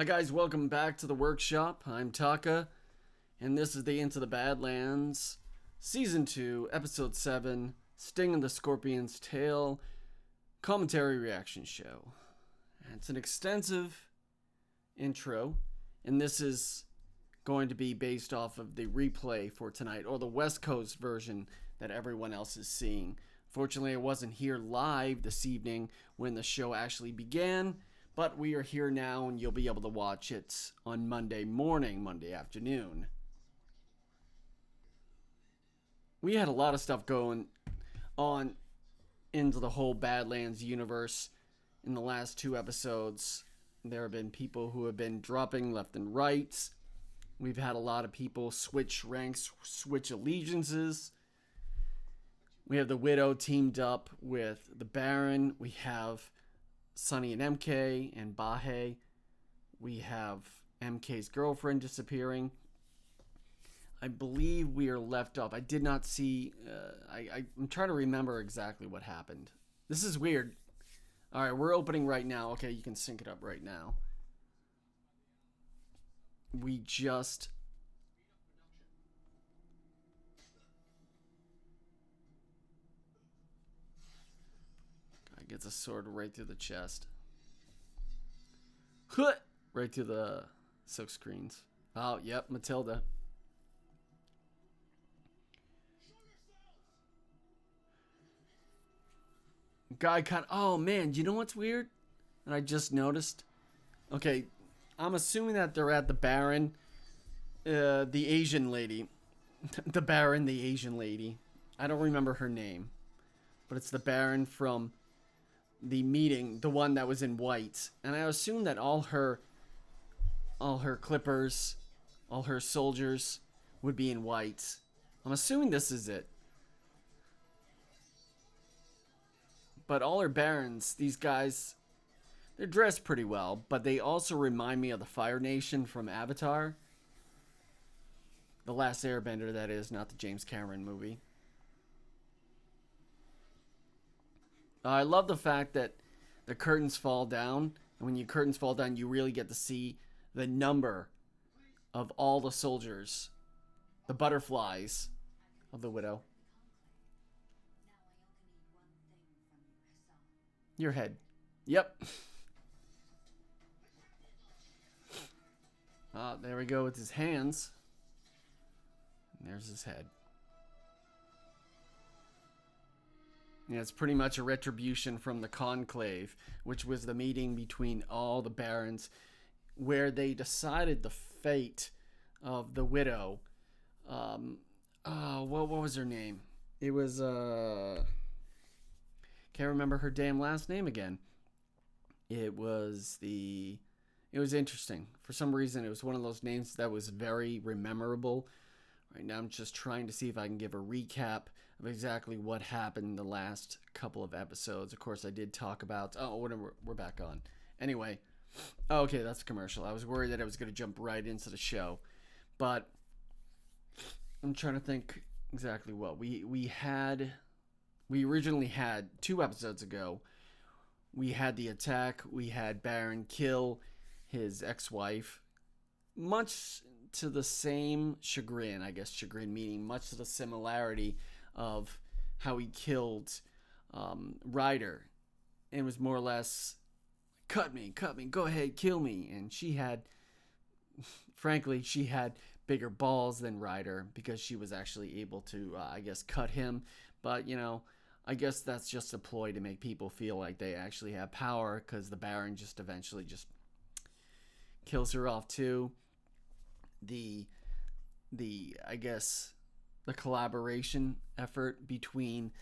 Hi guys, welcome back to the workshop. I'm Taka, and this is the Into the Badlands Season 2, Episode 7, Sting of the Scorpion's Tail commentary reaction show. And it's an extensive intro, and this is going to be based off of the replay for tonight, or the West Coast version that everyone else is seeing. Fortunately, I wasn't here live this evening when the show actually began, but we are here now, and you'll be able to watch it on Monday morning, Monday afternoon. We had a lot of stuff going on into the whole Badlands universe in the last two episodes. There have been people who have been dropping left and right. We've had a lot of people switch ranks, switch allegiances. We have the Widow teamed up with the Baron. We have Sunny and MK and Bahe. We have MK's girlfriend disappearing. I believe we are left off. I did not see. I'm trying to remember exactly what happened. This is weird. All right, we're opening right now. Okay, you can sync it up right now. We just. Gets a sword right through the chest. Right through the silk screens. Oh, yep, Matilda. Guy kind of, oh man, you know what's weird? And I just noticed. Okay, I'm assuming that they're at the Baron. The Asian lady. The Baron, the Asian lady. I don't remember her name. But it's the Baron from the meeting, the one that was in white, and I assume that all her clippers, all her soldiers would be in white. I'm assuming this is it. But all her barons, these guys, they're dressed pretty well, but they also remind me of the Fire Nation from Avatar. The Last Airbender, that is, not the James Cameron movie. I love the fact that the curtains fall down, and when your curtains fall down, you really get to see the number of all the soldiers, the butterflies of the Widow. Your head. Yep. There we go with his hands. And there's his head. Yeah, it's pretty much a retribution from the Conclave, which was the meeting between all the barons, where they decided the fate of the Widow. What was her name? It was can't remember her damn last name again. It was interesting. For some reason, it was one of those names that was very memorable. Right now, I'm just trying to see if I can give a recap of exactly what happened in the last couple of episodes. Of course, I did talk about... Oh, we're back on. Anyway. Okay, that's a commercial. I was worried that I was going to jump right into the show. But I'm trying to think exactly what. We originally had 2 episodes ago. We had the attack. We had Baron kill his ex-wife. Much to the same chagrin, I guess chagrin meaning much to the similarity of how he killed Ryder. It was more or less, cut me, go ahead, kill me. And she had, frankly, she had bigger balls than Ryder because she was actually able to, I guess, cut him. But, you know, I guess that's just a ploy to make people feel like they actually have power, because the Baron just eventually just kills her off too. I guess the collaboration effort between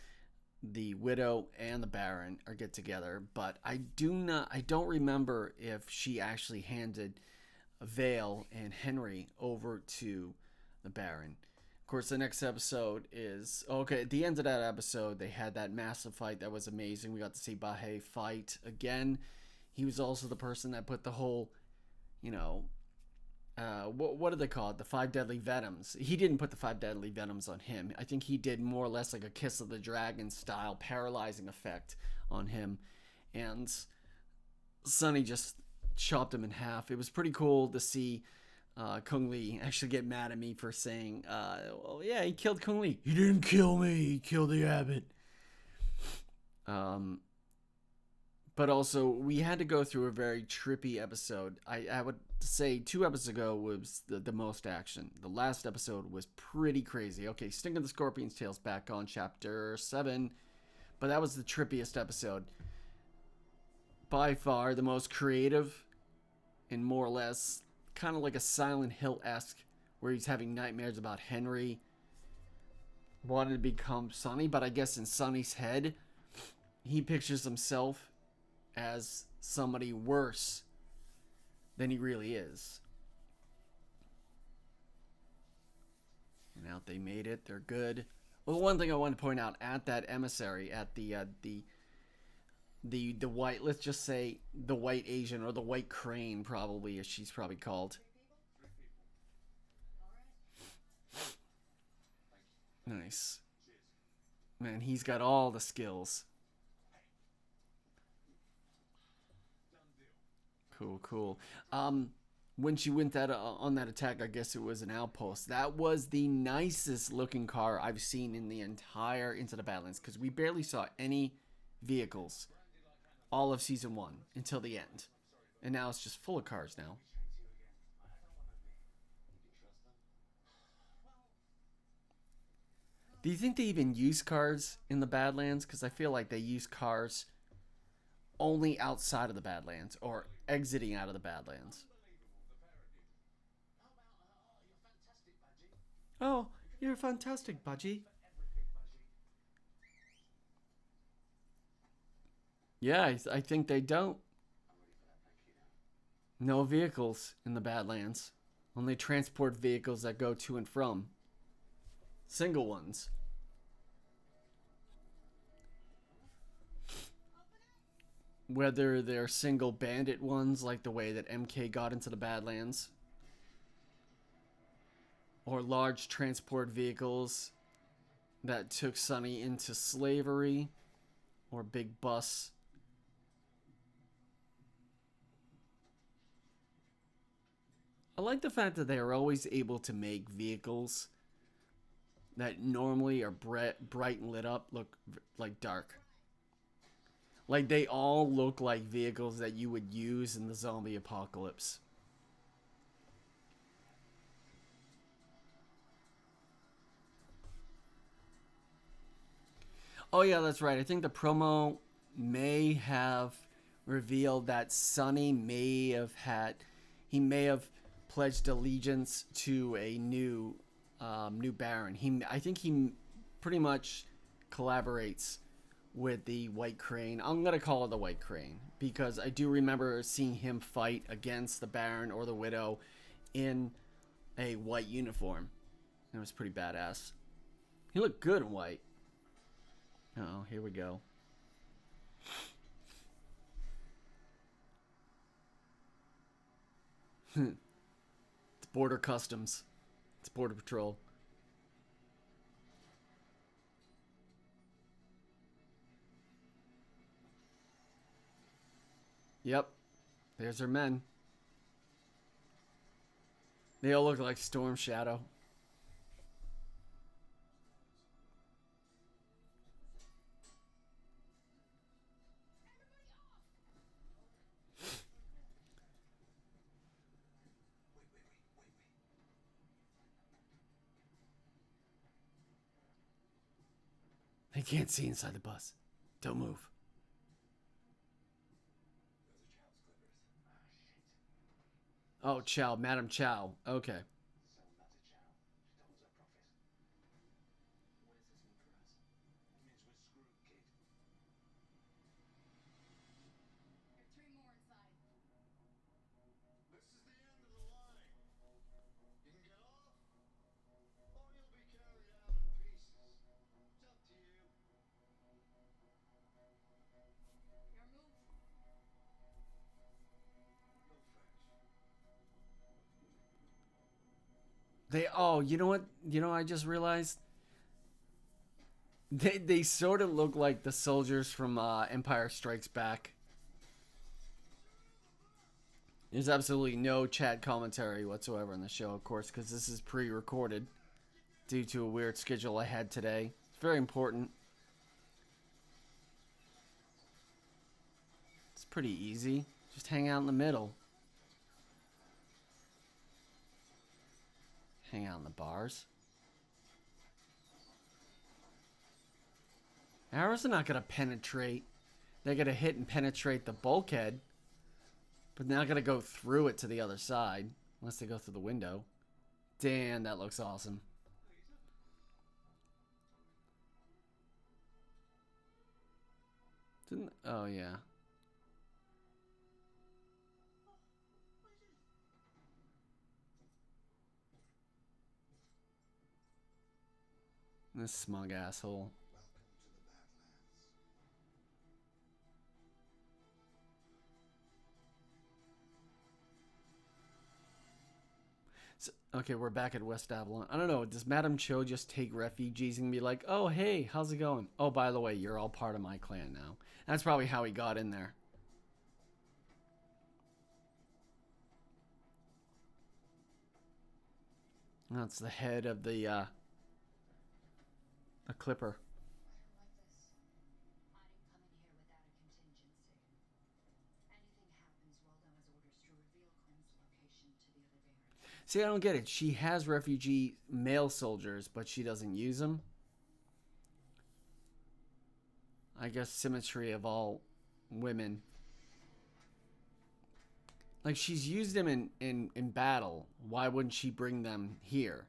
the Widow and the Baron are get together, but I don't remember if she actually handed Vale and Henry over to the Baron. Of course, the next episode is okay. At the end of that episode, they had that massive fight that was amazing. We got to see Bahe fight again. He was also the person that put the whole, you know, what do they call it? The 5 deadly venoms. He didn't put the 5 deadly venoms on him. I think he did more or less like a Kiss of the Dragon style paralyzing effect on him. And Sunny just chopped him in half. It was pretty cool to see Kung Lee actually get mad at me for saying, well, yeah, he killed Kung Lee. He didn't kill me. He killed the abbot. But also, we had to go through a very trippy episode. I would say 2 episodes ago was the most action. The last episode was pretty crazy. Okay, Sting of the Scorpion's Tail's back on chapter 7. But that was the trippiest episode. By far the most creative and more or less kind of like a Silent Hill-esque, where he's having nightmares about Henry wanting to become Sonny, but I guess in Sonny's head, he pictures himself as somebody worse than he really is. And out they made it. They're good. Well, one thing I want to point out at that emissary, at the white, let's just say the white Asian, or the white crane, probably, as she's probably called. Nice. Man, he's got all the skills. Cool. When she went on that attack, I guess it was an outpost. That was the nicest looking car I've seen in the entire Into the Badlands, because we barely saw any vehicles all of season 1 until the end, and now it's just full of cars now. Do you think they even use cars in the Badlands? Because I feel like they use cars only outside of the Badlands, or exiting out of the Badlands. Oh, you're fantastic, Budgie. Yeah, I think they don't. No vehicles in the Badlands. Only transport vehicles that go to and from. Single ones. Whether they're single bandit ones, like the way that MK got into the Badlands, or large transport vehicles that took Sonny into slavery, or big bus. I like the fact that they are always able to make vehicles that normally are bright and lit up look like dark. Like, they all look like vehicles that you would use in the zombie apocalypse. Oh yeah, that's right. I think the promo may have revealed that Sonny may have pledged allegiance to a new Baron. I think he pretty much collaborates with the White Crane. I'm gonna call it the White Crane because I do remember seeing him fight against the Baron or the Widow in a white uniform. It was pretty badass. He looked good in white. Oh, here we go. It's Border Customs. It's Border Patrol. Yep. There's our men. They all look like Storm Shadow. They can't see inside the bus. Don't move. Oh, Chow. Madam Chow. Okay. You know what? I just realized they sort of look like the soldiers from Empire Strikes Back. There's absolutely no chat commentary whatsoever in the show, of course, because this is pre-recorded due to a weird schedule I had today. It's very important. It's pretty easy. Just hang out in the middle. Hang out in the bars. Arrows are not going to penetrate. They're going to hit and penetrate the bulkhead. But they're not going to go through it to the other side. Unless they go through the window. Damn, that looks awesome. Oh, yeah. This smug asshole. So, okay, we're back at West Avalon. I don't know, does Madame Cho just take refugees and be like, oh, hey, how's it going? Oh, by the way, you're all part of my clan now. That's probably how he got in there. That's the head of the Clipper. See, I don't get it. She has refugee male soldiers, but she doesn't use them. I guess symmetry of all women. Like, she's used them in battle. Why wouldn't she bring them here?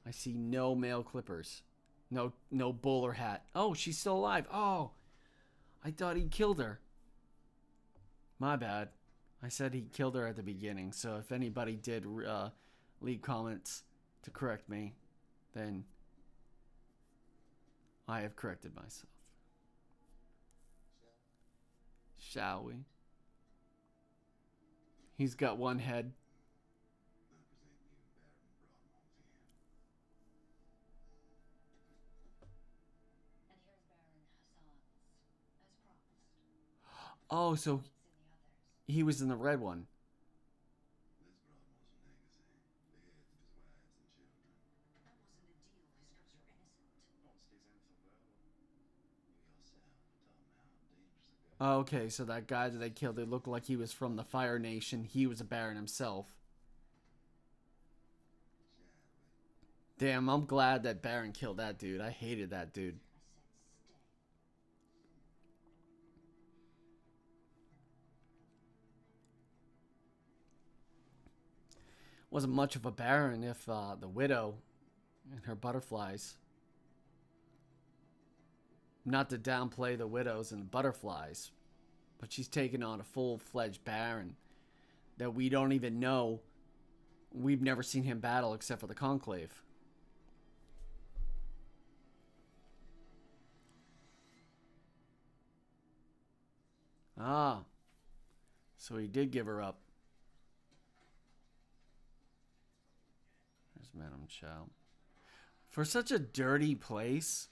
I see no male Clippers. No bowler hat. Oh, she's still alive. Oh, I thought he killed her. My bad. I said he killed her at the beginning. So if anybody did leave comments to correct me, then I have corrected myself. Shall we? He's got one head. Oh, so he was in the red one. Okay, so that guy that they killed, it looked like he was from the Fire Nation. He was a Baron himself. Damn, I'm glad that Baron killed that dude. I hated that dude. Wasn't much of a Baron if the Widow and her butterflies. Not to downplay the widows and the butterflies, but she's taken on a full-fledged Baron that we don't even know. We've never seen him battle except for the Conclave. Ah, so he did give her up. There's Madame Chow. For such a dirty place,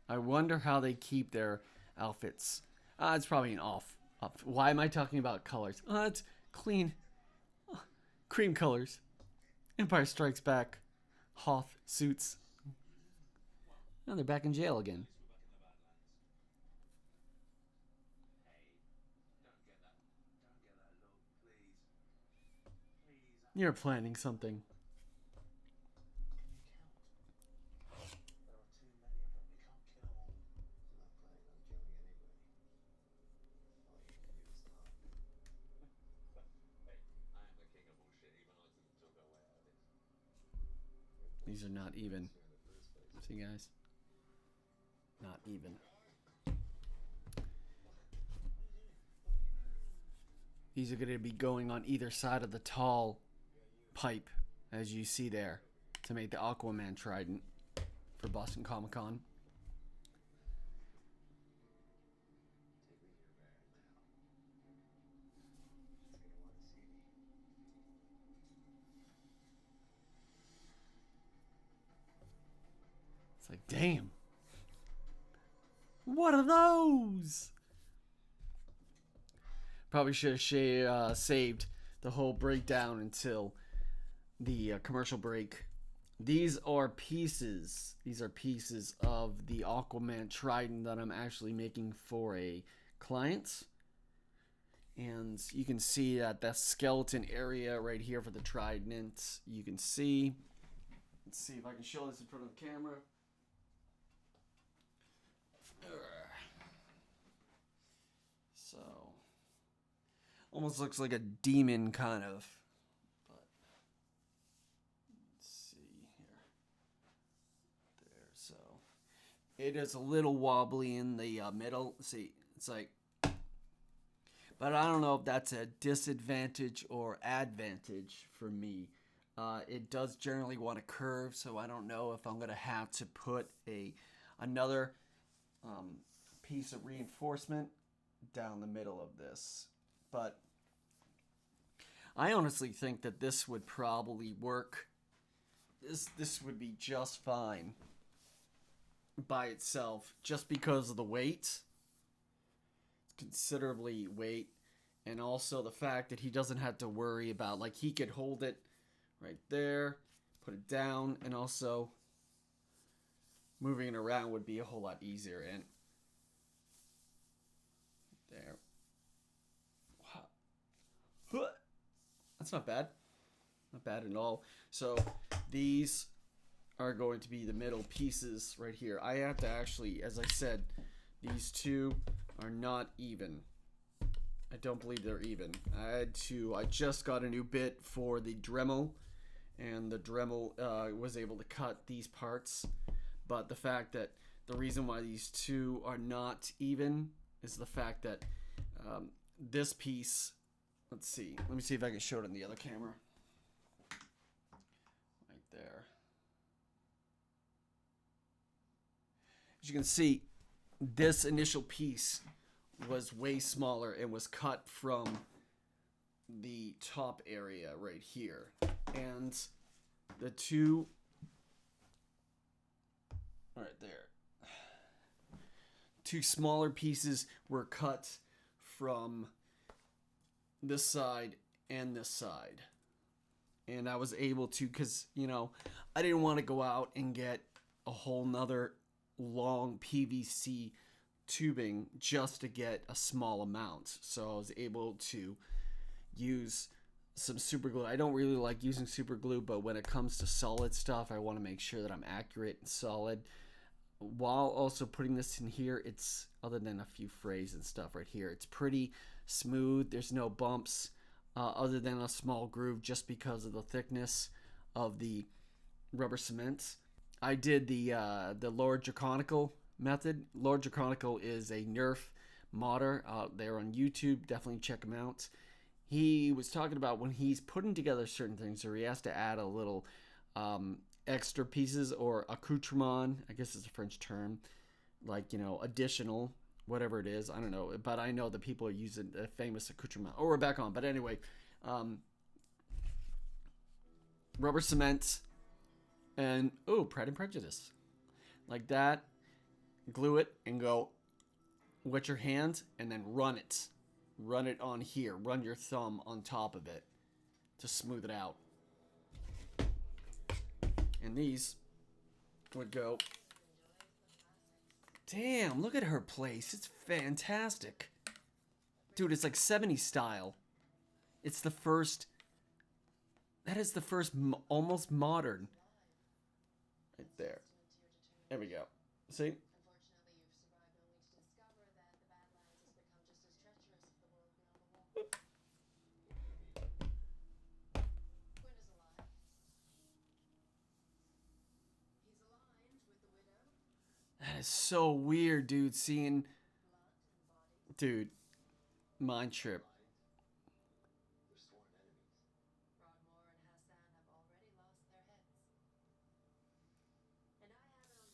I wonder how they keep their outfits. It's probably an off. Why am I talking about colors? It's clean. Cream colors. Empire Strikes Back. Hoth suits. Now they're back in jail again. You're planning something. These are not even. See, guys? Not even. These are going to be going on either side of the tall pipe, as you see there, to make the Aquaman trident for Boston Comic Con. It's like, damn. What are those? Probably should have saved the whole breakdown until the commercial break. These are pieces. These are pieces of the Aquaman Trident that I'm actually making for a client. And you can see that the skeleton area right here for the Trident. You can see. Let's see if I can show this in front of the camera. So, almost looks like a demon kind of. But let's see here. There, so it is a little wobbly in the middle. See, it's like, but I don't know if that's a disadvantage or advantage for me. It does generally want to curve, so I don't know if I'm gonna have to put another piece of reinforcement down the middle of this. But I honestly think that this would probably work. This would be just fine by itself, just because of the weight. It's considerably weight, and also the fact that he doesn't have to worry about, like, he could hold it right there, put it down, and also moving it around would be a whole lot easier. And there. Wow. That's not bad. Not bad at all. So these are going to be the middle pieces right here. I have to actually, as I said, these two are not even. I don't believe they're even. I just got a new bit for the Dremel, and the Dremel was able to cut these parts. But the fact that the reason why these two are not even is the fact that this piece, let's see, let me see if I can show it on the other camera. Right there. As you can see, this initial piece was way smaller and was cut from the top area right here. And the two right there, two smaller pieces were cut from this side and this side. And I was able to, because, you know, I didn't want to go out and get a whole nother long PVC tubing just to get a small amount. So I was able to use some super glue. I don't really like using super glue, but when it comes to solid stuff, I want to make sure that I'm accurate and solid. While also putting this in here, it's, other than a few frays and stuff right here, it's pretty smooth. There's no bumps other than a small groove just because of the thickness of the rubber cement. I did the Lord Draconical method. Lord Draconical is a Nerf modder out there on YouTube. Definitely check him out. He was talking about when he's putting together certain things, or he has to add a little extra pieces or accoutrement, I guess it's a French term, like, you know, additional, whatever it is, I don't know, but I know that people are using the famous accoutrement. Oh, we're back on, but anyway, rubber cement and, oh, Pride and Prejudice, like that, glue it and go with your hand and then run it on here, run your thumb on top of it to smooth it out. And these would go. Damn, look at her place. It's fantastic. Dude, it's like 70s style. It's the first. That is the first almost modern. Right there. There we go. See? That is so weird, dude. Seeing, dude, mind trip.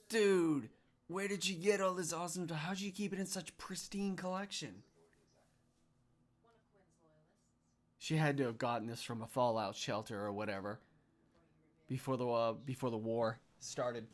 Dude, where did you get all this awesome stuff? How'd you keep it in such pristine collection? She had to have gotten this from a fallout shelter or whatever before the war started.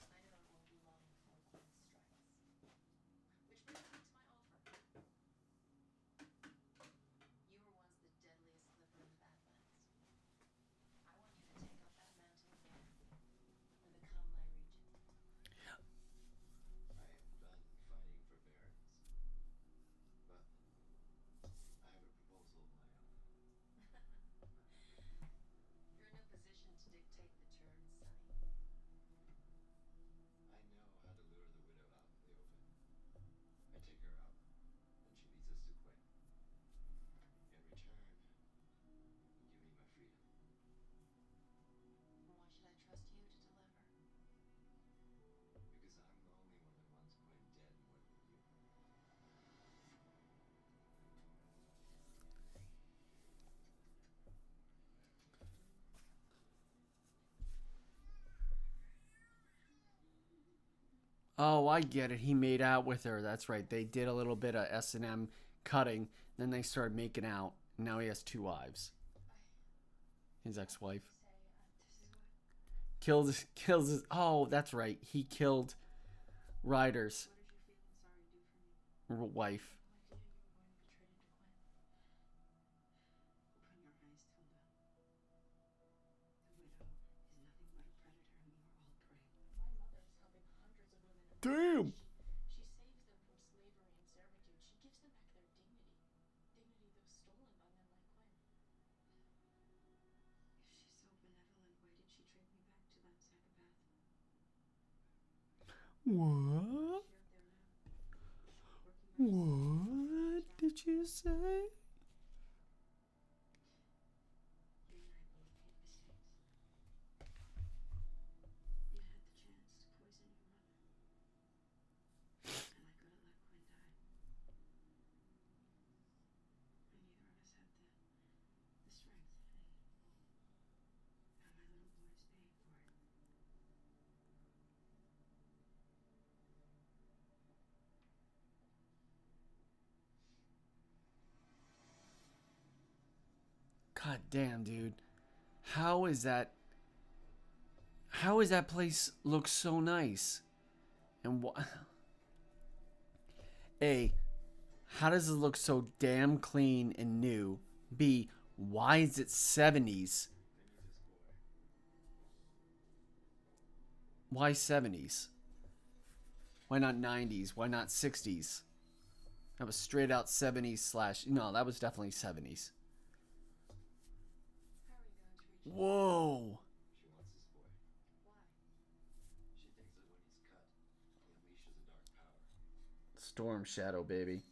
Oh, I get it. He made out with her. That's right. They did a little bit of S&M cutting. Then they started making out. Now he has 2 wives. His ex-wife. Kills his... Oh, that's right. He killed Ryder's wife. Damn. What? What did you say? God damn, dude. How is that? How is that place look so nice? And what? A, how does it look so damn clean and new? B, why is it 70s? Why 70s? Why not 90s? Why not 60s? That was straight out 70s slash... No, that was definitely 70s. Whoa. Storm Shadow, baby.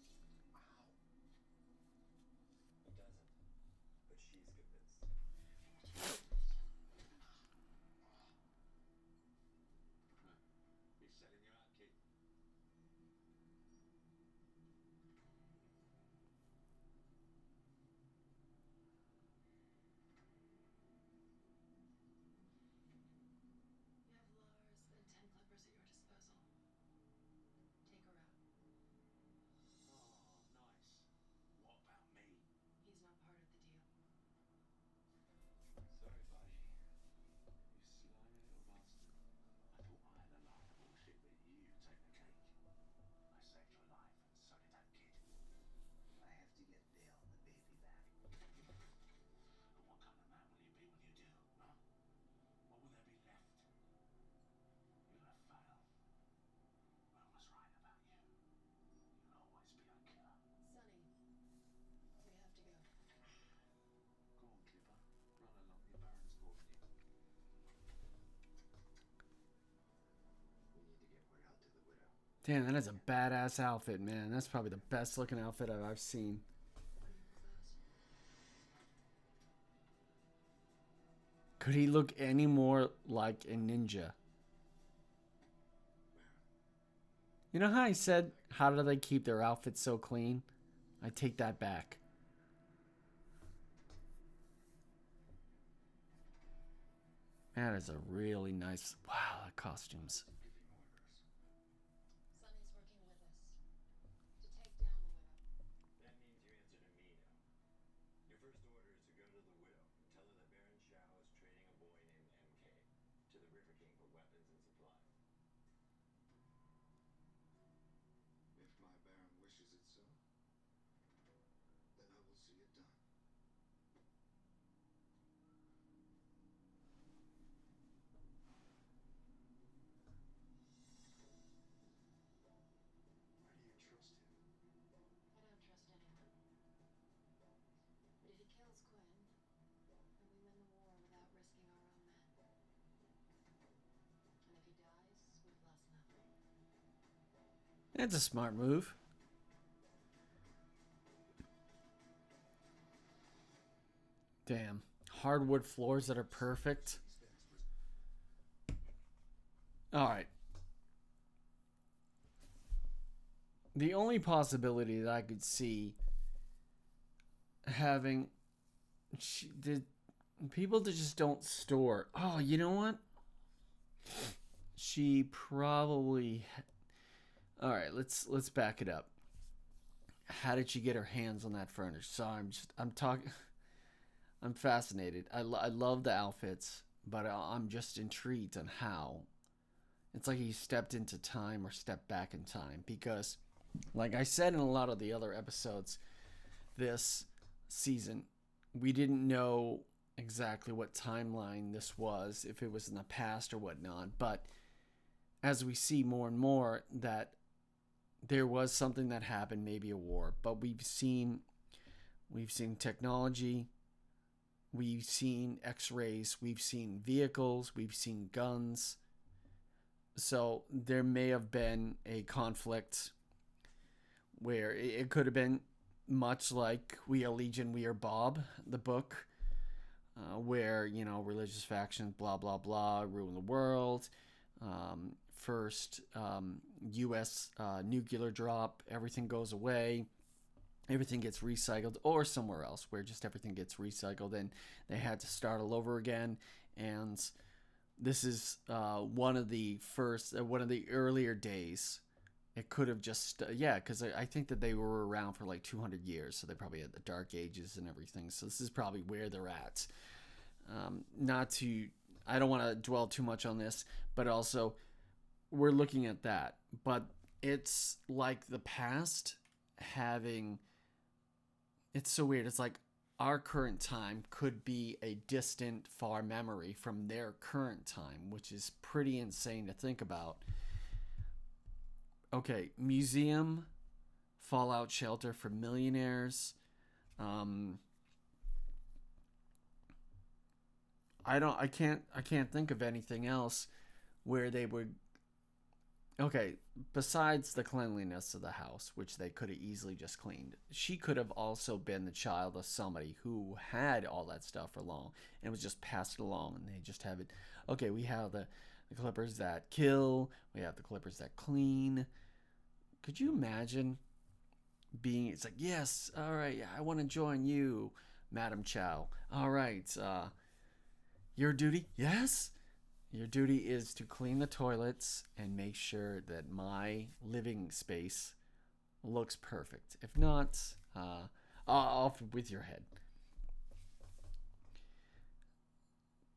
Damn, that is a badass outfit, man. That's probably the best looking outfit I've seen. Could he look any more like a ninja? You know how I said, how do they keep their outfits so clean? I take that back. That is a really nice... Wow, the costumes. That's a smart move. Damn. Hardwood floors that are perfect. Alright. The only possibility that I could see having... people that just don't store... Oh, you know what? She probably... All right, let's back it up. How did she get her hands on that furniture? Sorry, I'm talking. I'm fascinated. I love the outfits, but I'm just intrigued on how. It's like he stepped into time or stepped back in time because, like I said in a lot of the other episodes this season, we didn't know exactly what timeline this was, if it was in the past or whatnot. But as we see more and more that there was something that happened, maybe a war, but we've seen technology, we've seen X-rays, we've seen vehicles, we've seen guns. So there may have been a conflict where it could have been much like We Are Legion, We Are Bob, the book, where, religious factions, blah, blah, blah, ruin the world. First U.S. Nuclear drop, everything goes away, everything gets recycled, or somewhere else where just everything gets recycled and they had to start all over again. And this is one of the earlier days. It could have just, because I think that they were around for like 200 years, so they probably had the Dark Ages and everything. So this is probably where they're at. I don't want to dwell too much on this, but also we're looking at that. But it's like the past having, it's so weird. It's like our current time could be a distant, far memory from their current time, which is pretty insane to think about. Okay, museum, fallout shelter for millionaires. Um, I can't think of anything else where they would. Okay, besides the cleanliness of the house, which they could have easily just cleaned, she could have also been the child of somebody who had all that stuff for long and was just passed along, and they just have it. Okay, we have the Clippers that kill, we have the Clippers that clean. Could you imagine being? It's like, yes, all right, I want to join you, Madam Chow. All right, your duty, yes. Your duty is to clean the toilets and make sure that my living space looks perfect. If not, off with your head.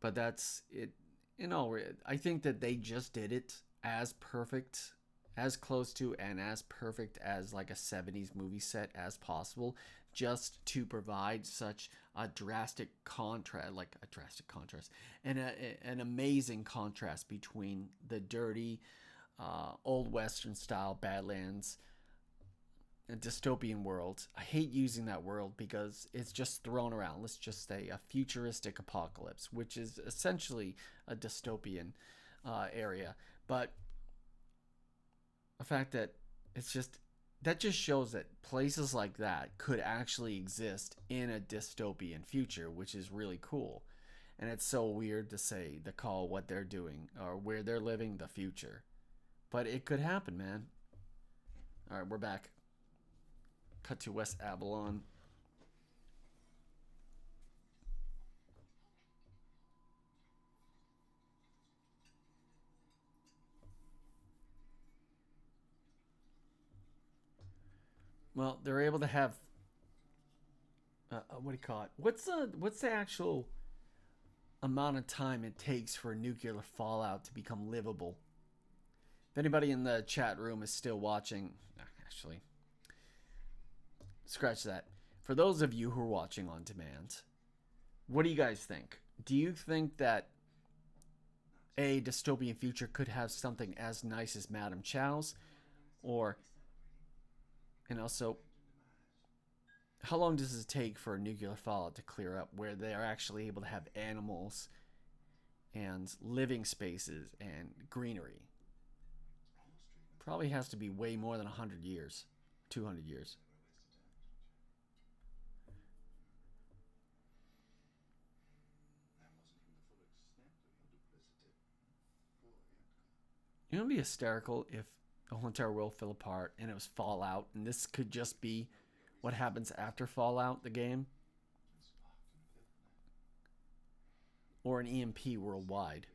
But that's it. I think that they just did it as perfect, as close to, and as perfect as like a 70s movie set as possible, just to provide such a drastic contrast, and an amazing contrast between the dirty, old Western style Badlands a dystopian world. I hate using that world because it's just thrown around. Let's just say a futuristic apocalypse, which is essentially a dystopian area. But the fact that it's just that just shows that places like that could actually exist in a dystopian future, which is really cool. And it's so weird to say to call what they're doing or where they're living the future. But it could happen, man. All right, we're back. Cut to West Avalon. Well, they're able to have what do you call it? What's the actual amount of time it takes for nuclear fallout to become livable? If anybody in the chat room is still watching, actually, scratch that. For those of you who are watching on demand, what do you guys think? Do you think that a dystopian future could have something as nice as Madame Chow's? Or, and also, how long does it take for a nuclear fallout to clear up where they are actually able to have animals and living spaces and greenery? Probably has to be way more than 100 years, 200 years. You know, it'd be hysterical if the whole entire world fell apart and it was Fallout, and this could just be what happens after Fallout, the game, or an EMP worldwide.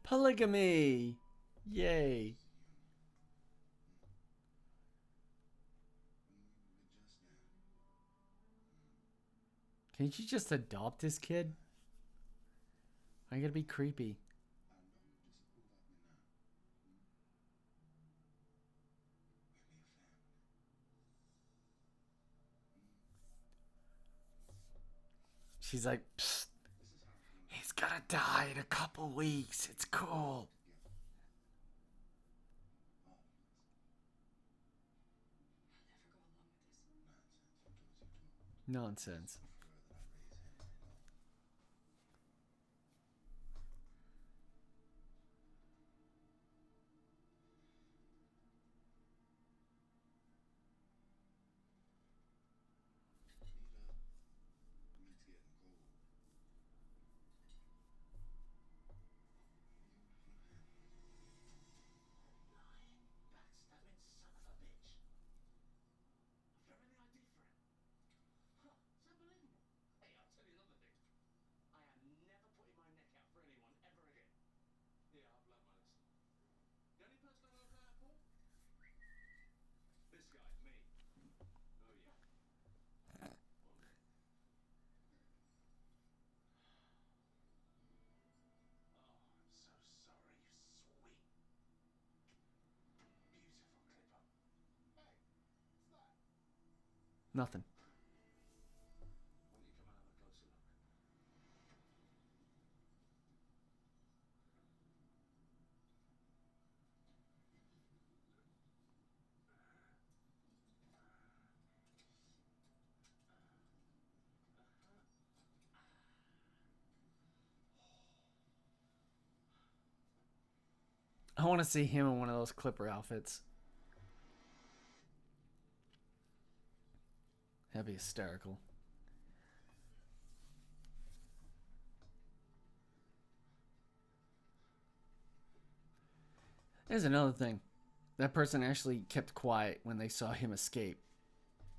Polygamy! Yay. Can't you just adopt this kid? I gotta be creepy. She's like, psst, he's gonna die in a couple weeks. It's cool. Nonsense. Nothing. I want to see him in one of those Clipper outfits. That'd be hysterical. There's another thing. That person actually kept quiet when they saw him escape.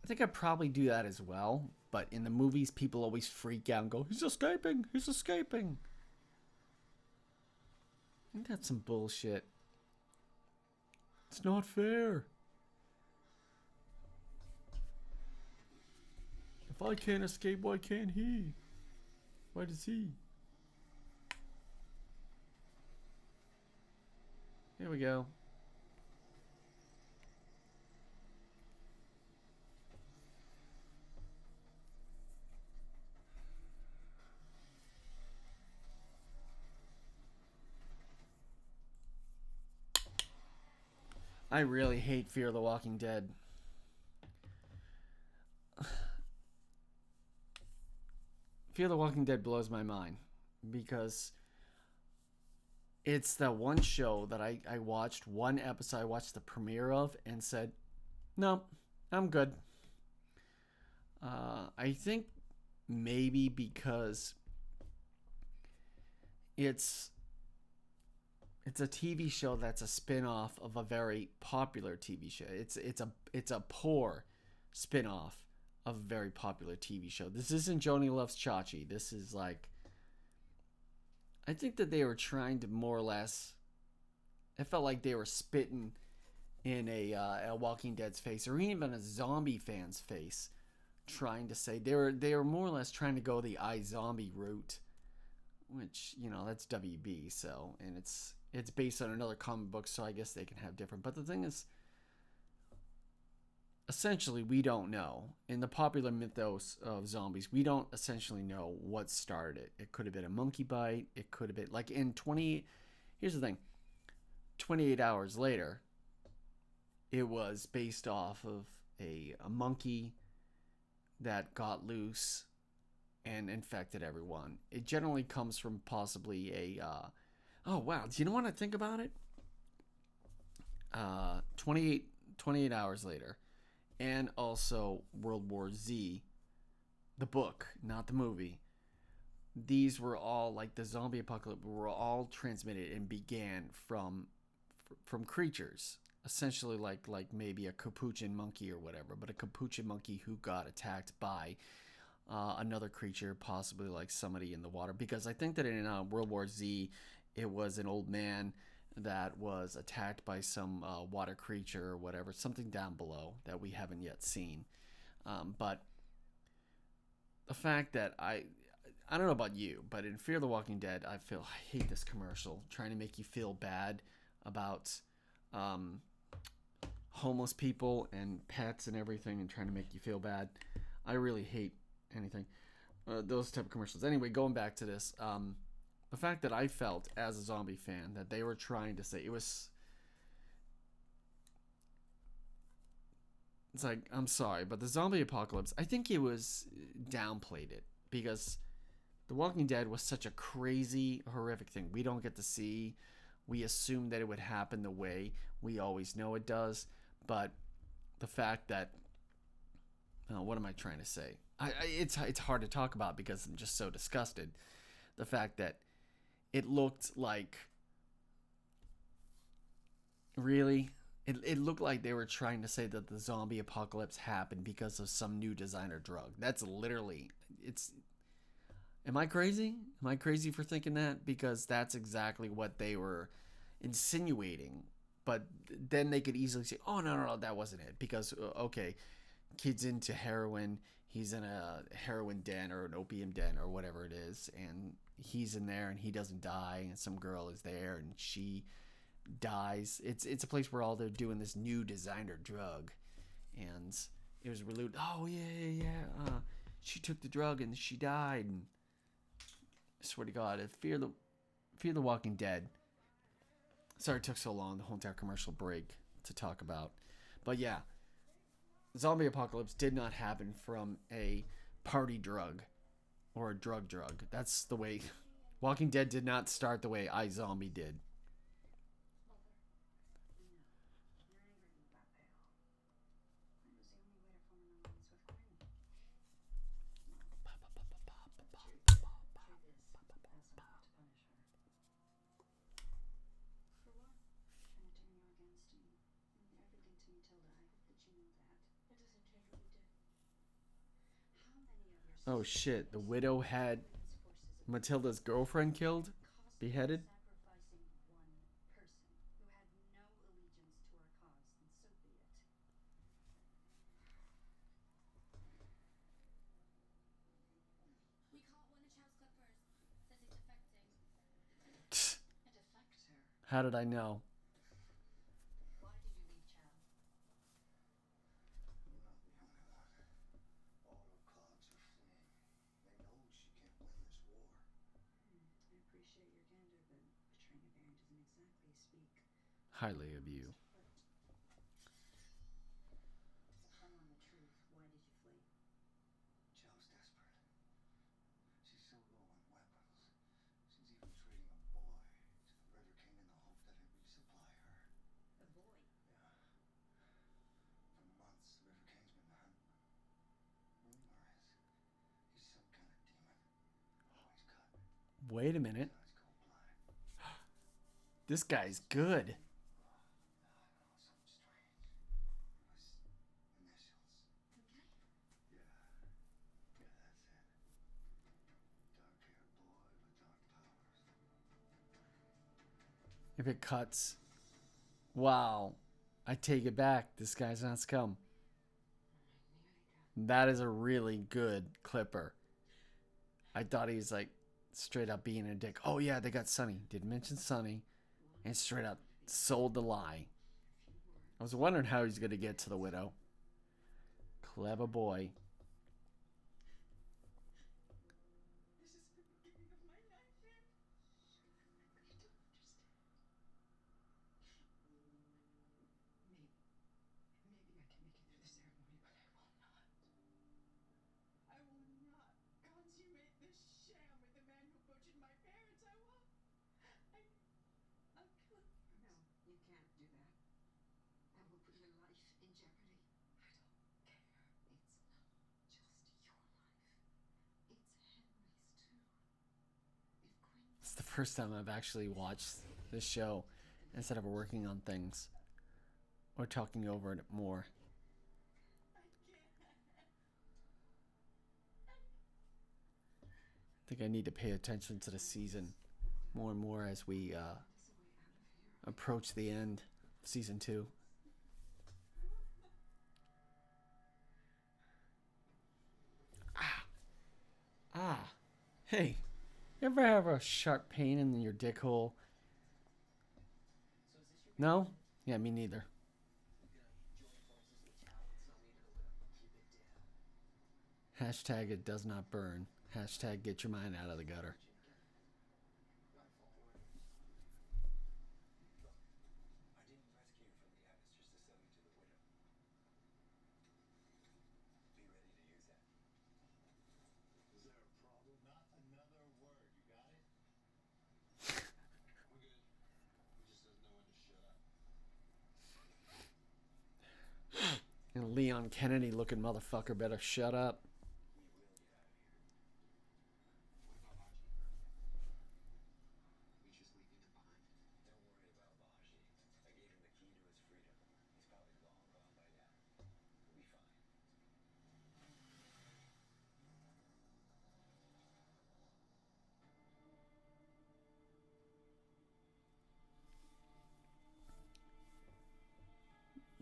I think I'd probably do that as well, but in the movies, people always freak out and go, he's escaping, he's escaping. I think that's some bullshit. It's not fair. If I can't escape, why can't he? Why does he? Here we go. I really hate Fear the Walking Dead. Fear the Walking Dead blows my mind because it's the one show that I watched one episode. I watched the premiere of and said, no, I'm good. I think maybe because it's a TV show that's a spin-off of a very popular TV show. It's a poor spin-off of a very popular TV show. This isn't Joni Loves Chachi. This is like, I think that they were trying to more or less, it felt like they were spitting in a Walking Dead's face, or even a zombie fan's face, trying to say they were more or less trying to go the iZombie route, which, you know, that's WB. So, and it's based on another comic book, so I guess they can have different. But the thing is, essentially, we don't know. In the popular mythos of zombies, we don't essentially know what started it. It could have been a monkey bite. It could have been, like, in 20... Here's the thing. 28 hours later, it was based off of a monkey that got loose and infected everyone. It generally comes from possibly a... oh, wow. Do you know what I think about it? 28 hours later. And also World War Z, the book, not the movie. These were all, like, the zombie apocalypse were all transmitted and began from creatures, essentially like maybe a capuchin monkey or whatever, but a capuchin monkey who got attacked by another creature, possibly like somebody in the water. Because I think that in World War Z it was an old man that was attacked by some water creature or whatever, something down below that we haven't yet seen. But the fact that I don't know about you, but in Fear the Walking Dead, I hate this commercial trying to make you feel bad about um, homeless people and pets and everything, and trying to make you feel bad. I really hate anything those type of commercials. Anyway, going back to this, the fact that I felt as a zombie fan that they were trying to say it's like, I'm sorry, but the zombie apocalypse, I think it was downplayed it because The Walking Dead was such a crazy, horrific thing. We don't get to see. We assume that it would happen the way we always know it does. But the fact that, what am I trying to say? It's hard to talk about because I'm just so disgusted. The fact that it looked like, really, it looked like they were trying to say that the zombie apocalypse happened because of some new designer drug. That's literally, it's. Am I crazy? Am I crazy for thinking that? Because that's exactly what they were insinuating. But then they could easily say, oh, no, that wasn't it. Because, okay, kid's into heroin. He's in a heroin den or an opium den or whatever it is. And he's in there and he doesn't die. And some girl is there and she dies. It's a place where all they're doing this new designer drug. And it was really, oh, yeah. She took the drug and she died. And I swear to God, if Fear the Walking Dead. Sorry it took so long, the whole entire commercial break to talk about. But yeah, zombie apocalypse did not happen from a party drug or a drug. That's the way. Walking Dead did not start the way iZombie did. Oh shit, the widow had Matilda's girlfriend killed? Beheaded? How did I know? Highly of you. Wait a minute. This guy's good. If it cuts. Wow. I take it back. This guy's not scum. That is a really good clipper. I thought he was like straight up being a dick. Oh yeah, they got Sonny. Didn't mention Sonny. And straight up sold the lie. I was wondering how he's gonna get to the widow. Clever boy. It's the first time I've actually watched this show instead of working on things or talking over it more. I think I need to pay attention to the season more and more as we approach the end of season 2. Ah. Hey. You ever have a sharp pain in your dick hole? No? Yeah, me neither. Hashtag it does not burn. Hashtag get your mind out of the gutter. And Leon Kennedy looking motherfucker better shut up.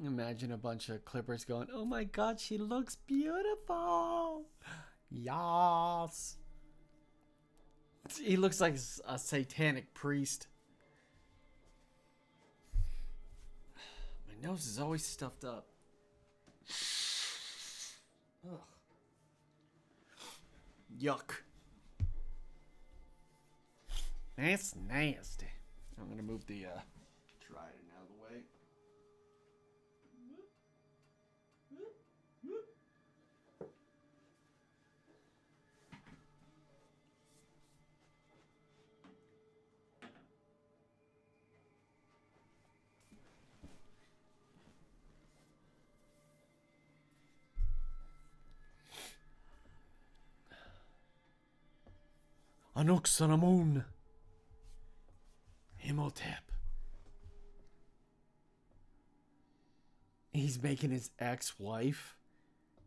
Imagine a bunch of Clippers going, oh my god, she looks beautiful. Yas. He looks like a satanic priest. My nose is always stuffed up. Ugh. Yuck. That's nasty. I'm gonna move the trident out of the way. Anuxanamun. Imhotep. He's making his ex-wife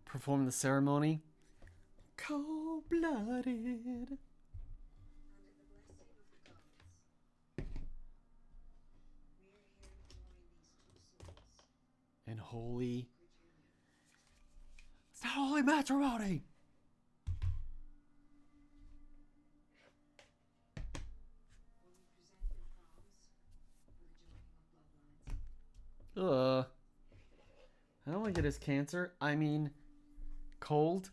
perform the ceremony. Cold-blooded. And holy. It's not holy matrimony. I don't like it as cancer. I mean, cold.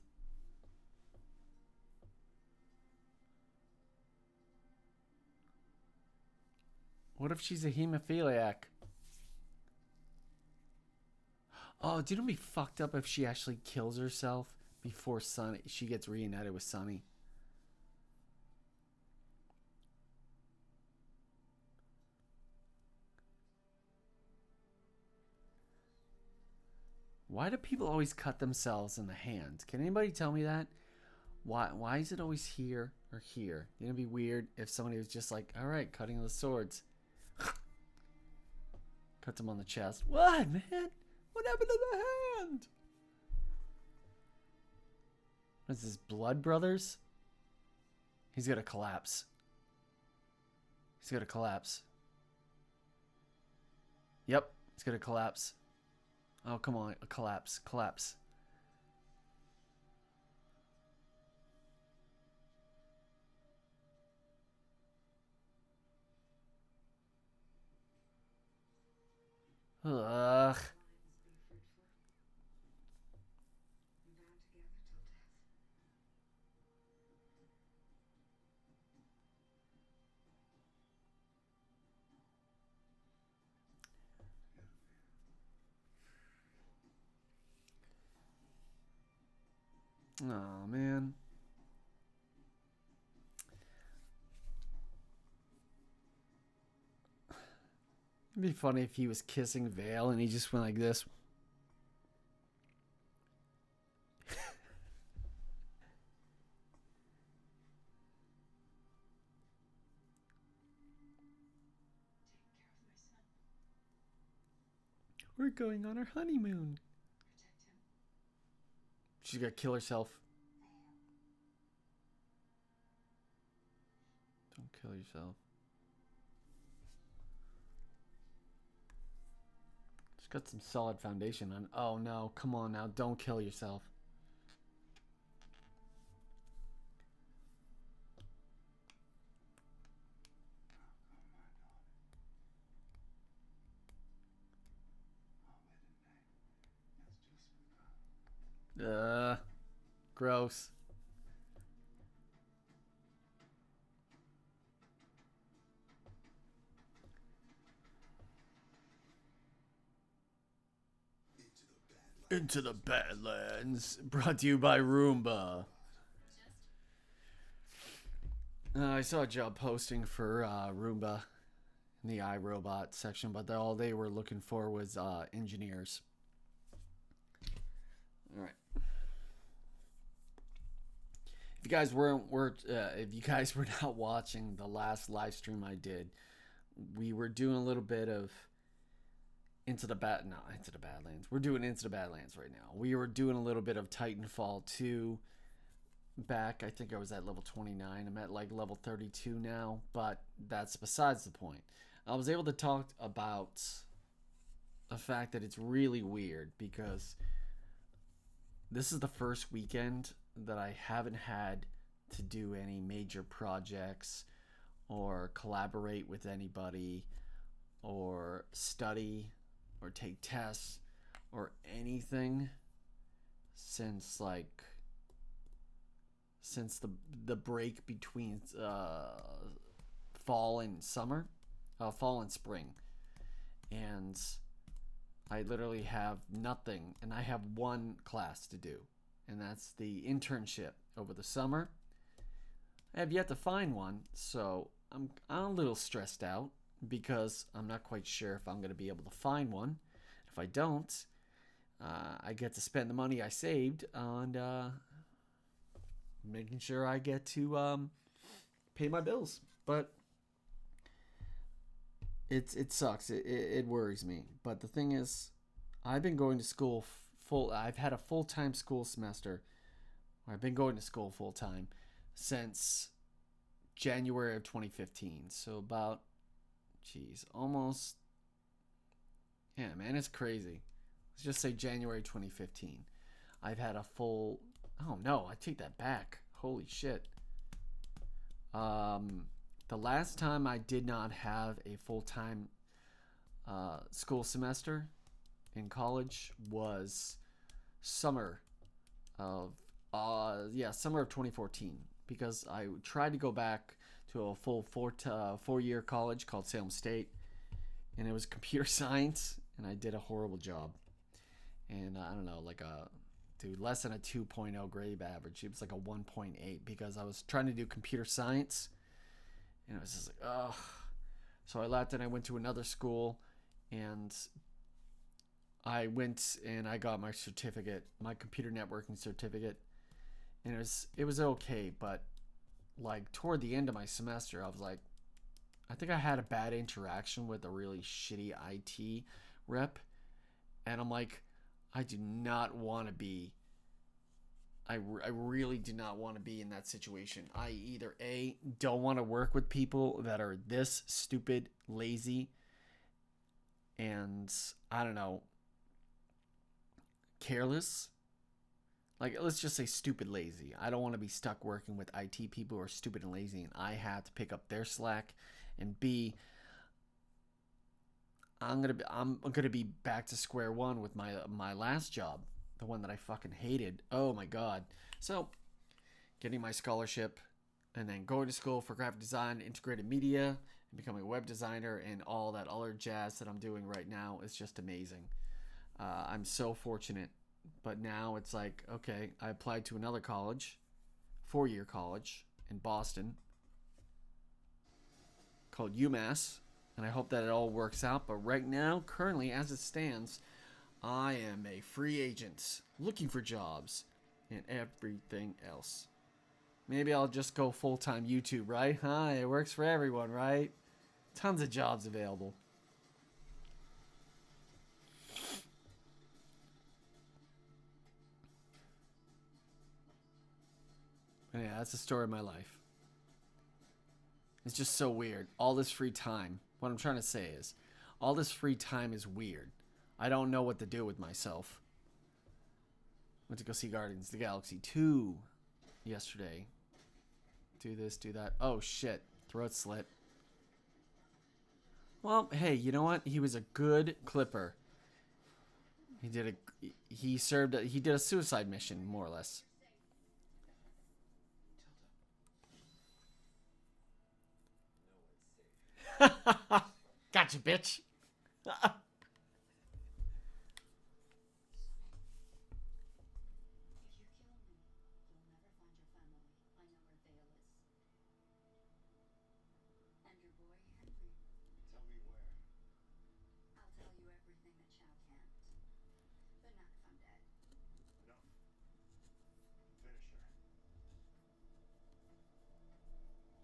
What if she's a hemophiliac? Oh, dude, it'd be fucked up if she actually kills herself before she gets reunited with Sunny. Why do people always cut themselves in the hand? Can anybody tell me that? Why is it always here or here? It'd be weird if somebody was just like, all right, cutting the swords. Cuts them on the chest. What, man? What happened to the hand? What is this, Blood Brothers? He's gonna collapse. He's gonna collapse. Yep, he's gonna collapse. Oh, come on. Collapse. Collapse. Ugh. Oh, man. It'd be funny if he was kissing Vale and he just went like this. We're going on our honeymoon. She's gonna kill herself. Don't kill yourself. It's got some solid foundation on. Oh no, come on now, don't kill yourself. Gross. Into the Badlands, brought to you by Roomba. I saw a job posting for Roomba in the iRobot section, but all they were looking for was engineers. All right. If you guys were not watching the last live stream I did, we were doing a little bit of Into the Badlands. We're doing Into the Badlands right now. We were doing a little bit of Titanfall 2 back. I think I was at level 29. I'm at like level 32 now, but that's besides the point. I was able to talk about the fact that it's really weird because this is the first weekend that I haven't had to do any major projects or collaborate with anybody or study or take tests or anything since the break between fall and spring. And I literally have nothing, and I have one class to do, and that's the internship over the summer. I have yet to find one, so I'm a little stressed out because I'm not quite sure if I'm going to be able to find one. If I don't, I get to spend the money I saved on making sure I get to pay my bills. But it sucks. It worries me. But the thing is, I've been going to school I've had a full-time school semester. I've been going to school full-time since January of 2015. So about, almost. Yeah, man, it's crazy. Let's just say January 2015. I've had a full. Oh no, I take that back. Holy shit. The last time I did not have a full-time school semester in college was summer of 2014, because I tried to go back to a full four-year college called Salem State, and it was computer science, and I did a horrible job. And I don't know, less than a 2.0 grade average. It was like a 1.8 because I was trying to do computer science, and it was just like, ugh. So I left and I went to another school, and I went and I got my certificate, my computer networking certificate, and it was okay, but like toward the end of my semester, I was like, I think I had a bad interaction with a really shitty IT rep, and I'm like, I do not want to be. I really do not want to be in that situation. I either A, don't want to work with people that are this stupid, lazy, and I don't know, careless. Like, let's just say stupid lazy. I don't want to be stuck working with IT people who are stupid and lazy, and I have to pick up their slack. And B, I'm gonna be back to square one with my last job, the one that I fucking hated. Oh my god. So, getting my scholarship, and then going to school for graphic design, integrated media, and becoming a web designer, and all that other jazz that I'm doing right now is just amazing. I'm so fortunate. But now it's like, okay, I applied to another college, 4-year college in Boston, called UMass, and I hope that it all works out. But right now, currently, as it stands, I am a free agent looking for jobs and everything else. Maybe I'll just go full-time YouTube, right? Huh? It works for everyone, right? Tons of jobs available. But yeah, that's the story of my life. It's just so weird. All this free time. What I'm trying to say is, all this free time is weird. I don't know what to do with myself. Went to go see Guardians of the Galaxy 2 yesterday. Do this, do that. Oh shit. Throat slit. Well, hey, you know what? He was a good clipper. He did a suicide mission, more or less. Gotcha, bitch.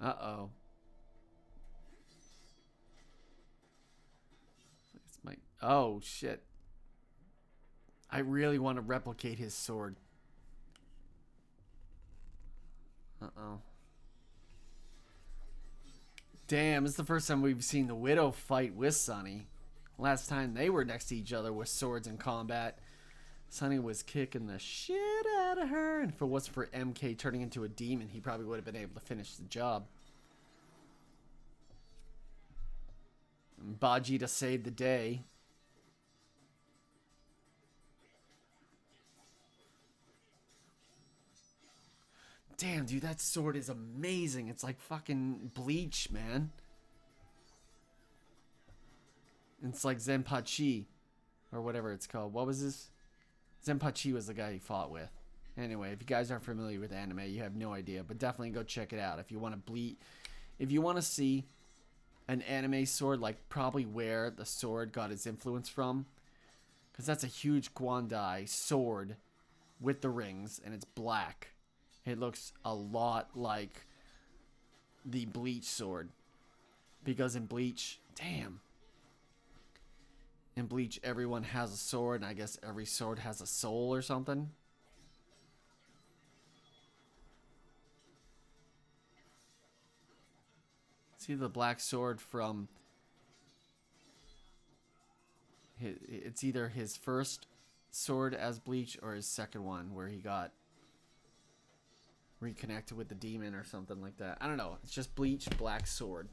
Uh-oh. It's my... Oh, shit. I really want to replicate his sword. Uh-oh. Damn, it's the first time we've seen the Widow fight with Sunny. Last time they were next to each other with swords in combat, Sunny was kicking the shit out of her. And if it wasn't for MK turning into a demon, he probably would have been able to finish the job. Vegeta saved the day. Damn, dude, that sword is amazing. It's like fucking Bleach, man. It's like Zenpachi. Or whatever it's called. What was this? Zenpachi was the guy he fought with. Anyway, if you guys aren't familiar with anime, you have no idea. But definitely go check it out. If you want to if you want to see an anime sword, like probably where the sword got its influence from. Because that's a huge Guandai sword with the rings. And it's black. It looks a lot like the Bleach sword. Because in Bleach, damn. In Bleach, everyone has a sword, and I guess every sword has a soul or something. See the black sword from... It's either his first sword as Bleach or his second one, where he got reconnected with the demon or something like that. I don't know. It's just Bleach, black sword.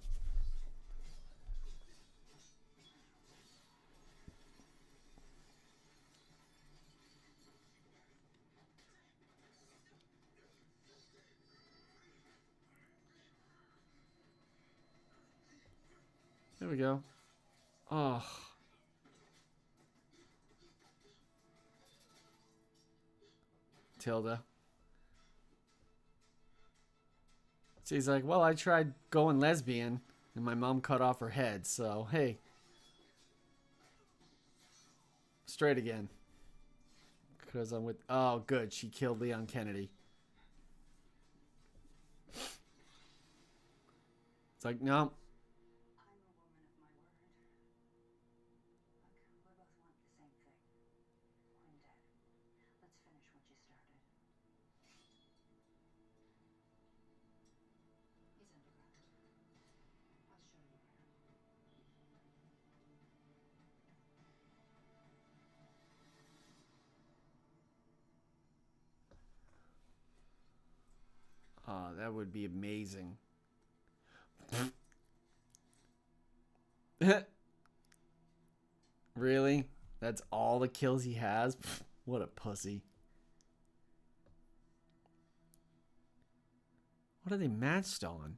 There we go. Oh. Tilda. So he's like, well, I tried going lesbian, and my mom cut off her head, so, hey. Straight again. Because I'm with... Oh, good. She killed Leon Kennedy. It's like, no. Oh, that would be amazing. Really? That's all the kills he has? What a pussy. What are they matched on?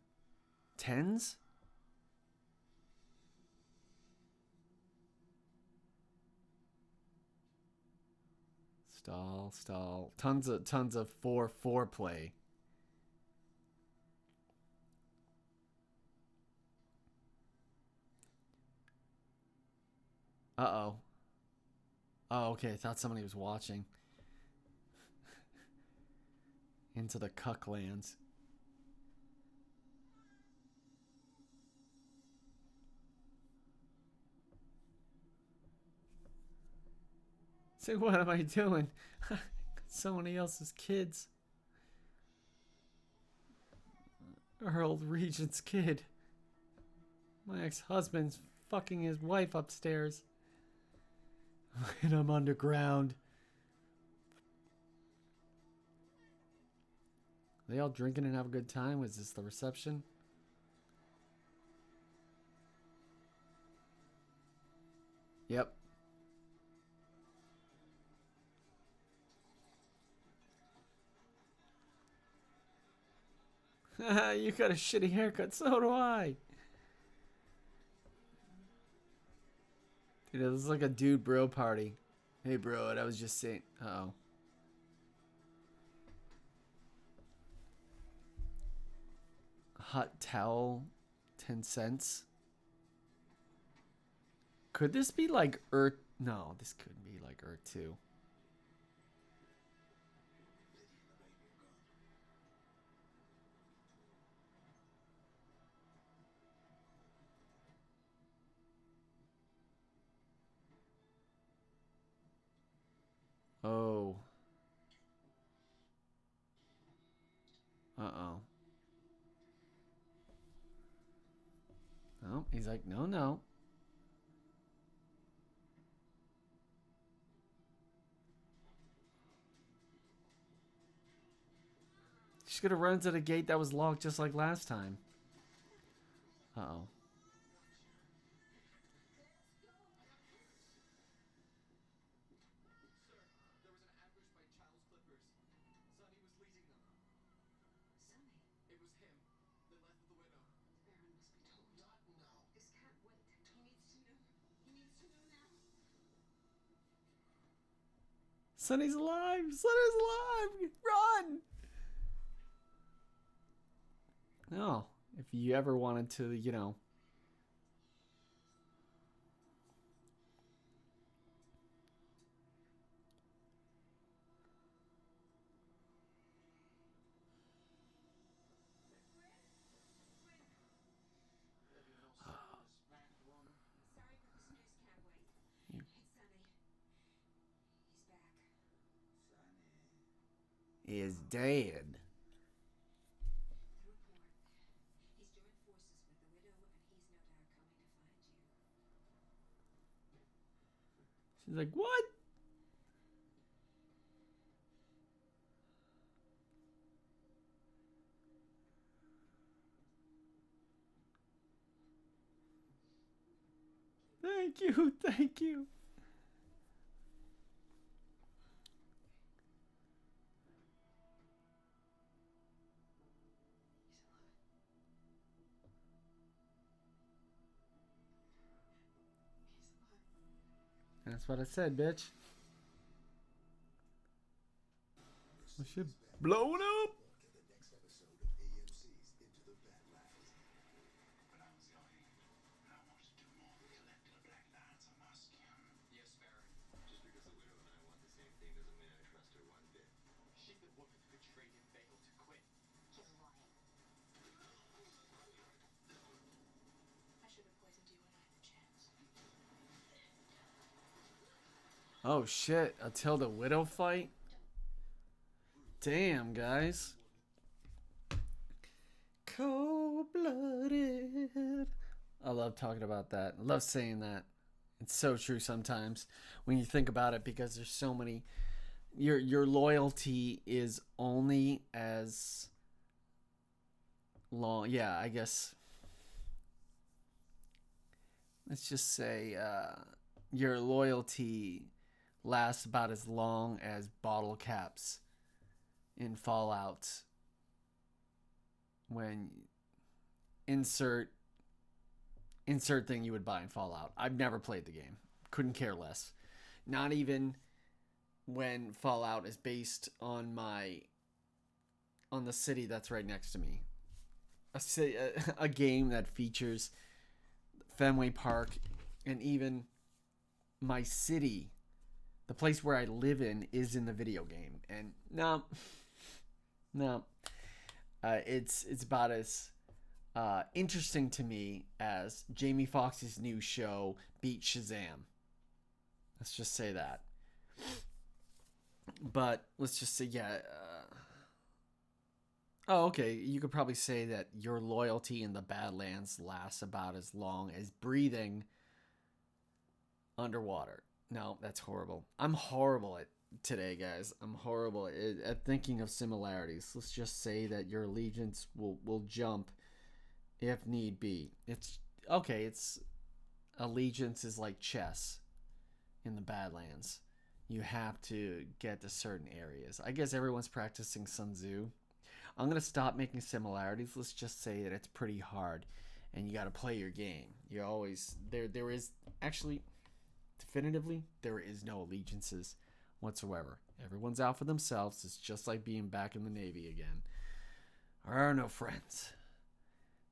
Tens? Stall, stall. Tons of foreplay. Uh-oh. Oh, okay. I thought somebody was watching. Into the cuck lands. Say, what am I doing? Somebody else's kids. Earl Regent's kid. My ex-husband's fucking his wife upstairs. And I'm underground. Are they all drinking and have a good time? Was this the reception? Yep. You got a shitty haircut, so do I. Dude, this is like a dude bro party. Hey bro, and I was just saying. Uh-oh. Hot towel, 10 cents. Could this be like Earth? No, this couldn't be like Earth 2. Oh. Uh-oh. No, he's like, no, no. She's gonna run to the gate that was locked just like last time. Uh-oh. Sonny's alive! Sonny's alive! Run! No. If you ever wanted to, you know. Is dead. She's like, what? Thank you, thank you. That's what I said, bitch. My shit blowing up. Oh shit, until the widow fight? Damn, guys. Cold-blooded. I love talking about that. I love saying that. It's so true sometimes when you think about it, because there's so many. Your loyalty is only as long. Yeah, I guess. Let's just say your loyalty lasts about as long as bottle caps in Fallout. When insert thing you would buy in Fallout. I've never played the game. Couldn't care less. Not even when Fallout is based on the city that's right next to me. A game that features Fenway Park, and even my city, the place where I live in, is in the video game. And no, it's about as interesting to me as Jamie Foxx's new show beat Shazam. Let's just say that. But let's just say, yeah. Oh, okay. You could probably say that your loyalty in the Badlands lasts about as long as breathing underwater. No, that's horrible. I'm horrible at today, guys. I'm horrible at thinking of similarities. Let's just say that your allegiance will jump if need be. It's okay. It's allegiance is like chess in the Badlands. You have to get to certain areas. I guess everyone's practicing Sun Tzu. I'm gonna stop making similarities. Let's just say that it's pretty hard, and you got to play your game. You always there. There is actually definitively there is no allegiances whatsoever. Everyone's out for themselves. It's just like being back in the Navy again. There are no friends.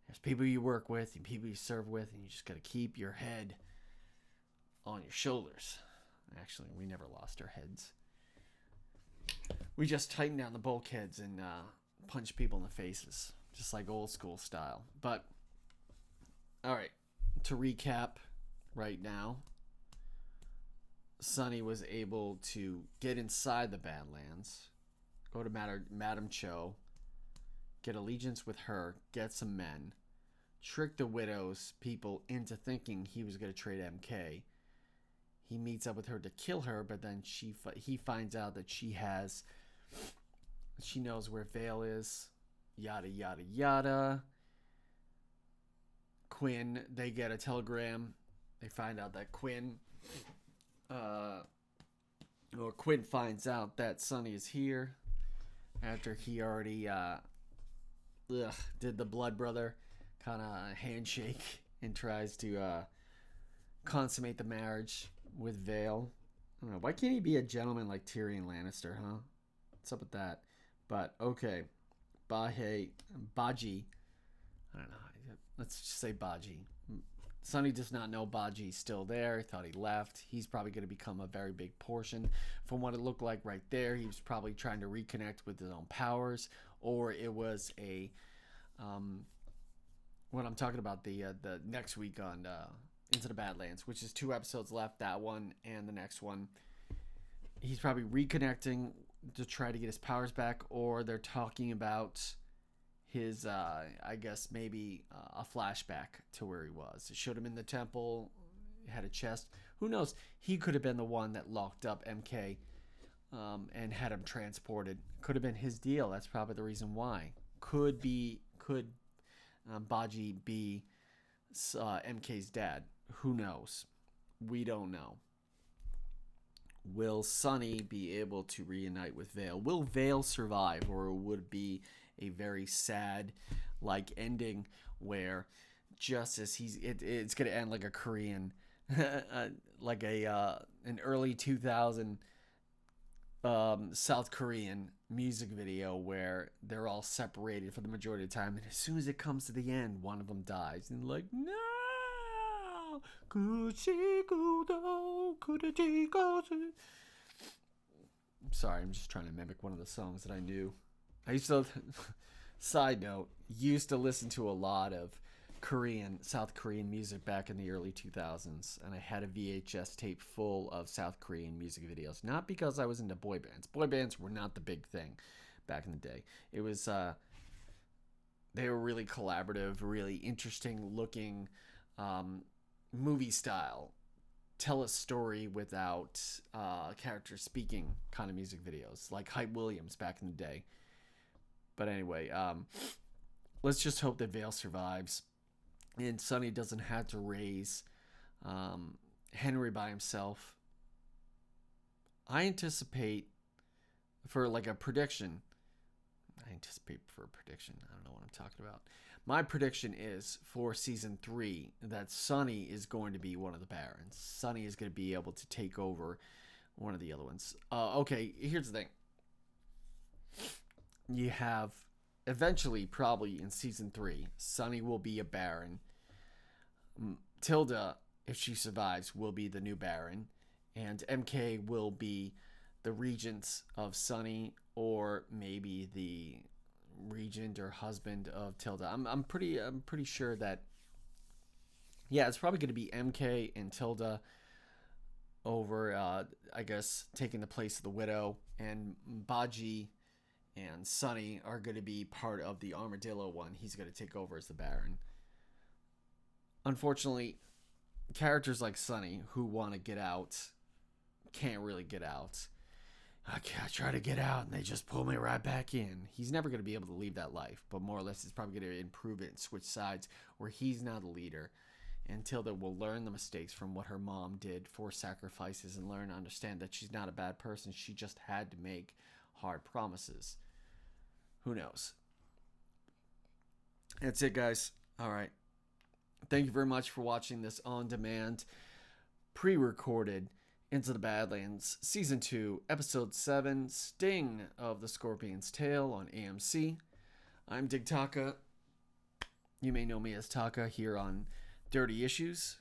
There's people you work with and people you serve with, and you just gotta keep your head on your shoulders. Actually, we never lost our heads. We just tightened down the bulkheads and punched people in the faces, just like old school style. But, alright, to recap right now, Sunny was able to get inside the Badlands, go to Madame Cho, get allegiance with her, get some men, trick the Widow's people into thinking he was going to trade MK. He meets up with her to kill her, but then he finds out that she knows where Vale is, yada yada yada. Quinn, they get a telegram. They find out that Quinn finds out that Sunny is here after he already did the blood brother kind of handshake and tries to consummate the marriage with Vale. I don't know, why can't he be a gentleman like Tyrion Lannister, huh? What's up with that? But okay, Baji. I don't know. Let's just say Baji. Sunny does not know Baji's still there. He thought he left. He's probably going to become a very big portion. From what it looked like right there, he was probably trying to reconnect with his own powers, or it was a what I'm talking about the next week on Into the Badlands, which is 2 episodes left. That one and the next one. He's probably reconnecting to try to get his powers back, or they're talking about his I guess maybe a flashback to where he was. It showed him in the temple, had a chest. Who knows? He could have been the one that locked up MK and had him transported. Could have been his deal. That's probably the reason why. Could Baji be MK's dad? Who knows? We don't know. Will Sunny be able to reunite with Vale? Will Vale survive, or would it be a very sad like ending where just as it's going to end like a Korean like an early 2000 South Korean music video where they're all separated for the majority of the time, and as soon as it comes to the end, one of them dies, and like, no, sorry, I'm just trying to mimic one of the songs that I knew. I used to side note, used to listen to a lot of South Korean music back in the early 2000s, and I had a VHS tape full of South Korean music videos. Not because I was into boy bands. Boy bands were not the big thing back in the day. It was they were really collaborative, really interesting looking movie style, tell a story without characters speaking kind of music videos, like Hype Williams back in the day. But anyway, let's just hope that Vale survives and Sunny doesn't have to raise Henry by himself. I anticipate for like a prediction. I don't know what I'm talking about. My prediction is for season 3 that Sunny is going to be one of the Barons. Sunny is going to be able to take over one of the other ones. Okay, here's the thing. You have eventually, probably in season 3, Sunny will be a Baron. Tilda, if she survives, will be the new Baron, and MK will be the regent of Sunny, or maybe the regent or husband of Tilda. I'm pretty sure that, yeah, it's probably going to be MK and Tilda over I guess taking the place of the Widow, and Baji and Sunny are going to be part of the Armadillo one. He's going to take over as the Baron. Unfortunately, characters like Sunny who want to get out can't really get out. I try to get out and they just pull me right back in. He's never going to be able to leave that life, but more or less it's probably going to improve it and switch sides where he's now the leader until they will learn the mistakes from what her mom did for sacrifices and learn to understand that she's not a bad person. She just had to make hard promises. Who knows? That's it, guys. All right. Thank you very much for watching this on-demand, pre-recorded Into the Badlands Season 2, Episode 7, Sting of the Scorpion's Tail on AMC. I'm DigTaka. You may know me as Taka here on Dirty Issues,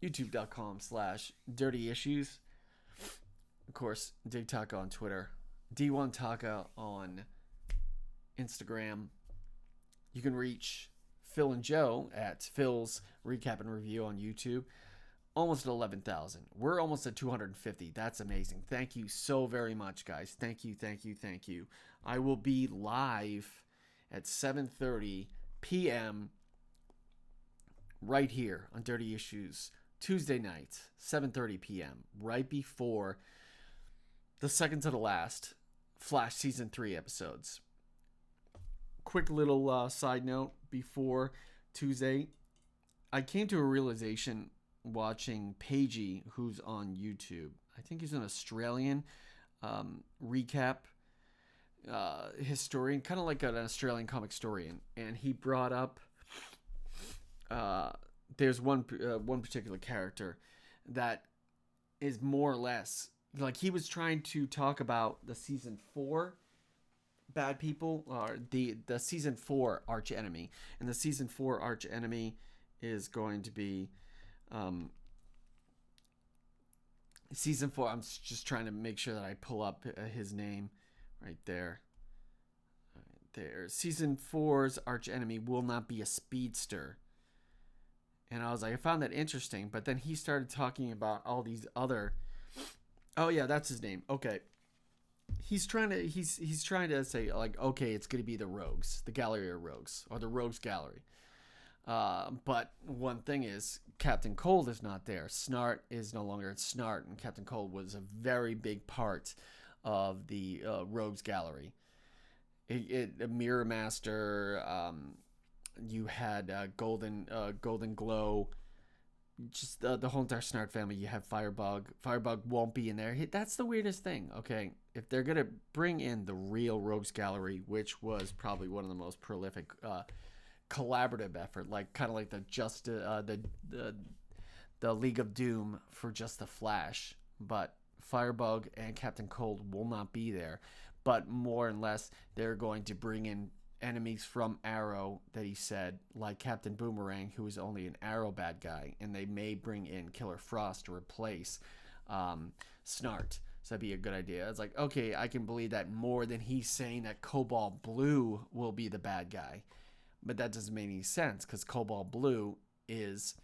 youtube.com/Dirty Issues. Of course, DigTaka on Twitter, D1Taka on Instagram. You can reach Phil and Joe at Phil's Recap and Review on YouTube. Almost at 11,000. We're almost at 250. That's amazing. Thank you so very much, guys. Thank you, thank you, thank you. I will be live at 7:30 p.m. right here on Dirty Issues Tuesday night, 7:30 p.m. right before the second to the last Flash Season 3 episodes. Quick little side note before Tuesday. I came to a realization watching Pagey, who's on YouTube. I think he's an Australian recap historian, kind of like an Australian comic historian. And he brought up there's one particular character that is more or less like he was trying to talk about the season 4 bad people, or the season 4 arch enemy, and the season 4 arch enemy is going to be season 4. I'm just trying to make sure that I pull up his name right there. There, season 4's arch enemy will not be a speedster. And I was like, I found that interesting, but then he started talking about all these other. Oh yeah, that's his name. Okay. He's trying to say, like, okay, it's going to be the Rogues, the Gallery of Rogues, or the Rogues Gallery. But one thing is, Captain Cold is not there. Snart is no longer Snart, and Captain Cold was a very big part of the Rogues Gallery. Mirror Master, you had Golden Glow, just the whole entire Snart family. You have Firebug. Firebug won't be in there. That's the weirdest thing. Okay, if they're gonna bring in the real Rogues Gallery, which was probably one of the most prolific collaborative effort, like kind of like the League of Doom for just the Flash, but Firebug and Captain Cold will not be there. But more and less, they're going to bring in enemies from Arrow that he said, like Captain Boomerang, who is only an Arrow bad guy, and they may bring in Killer Frost to replace Snart. So that'd be a good idea. It's like, okay, I can believe that more than he's saying that Cobalt Blue will be the bad guy. But that doesn't make any sense, because Cobalt Blue is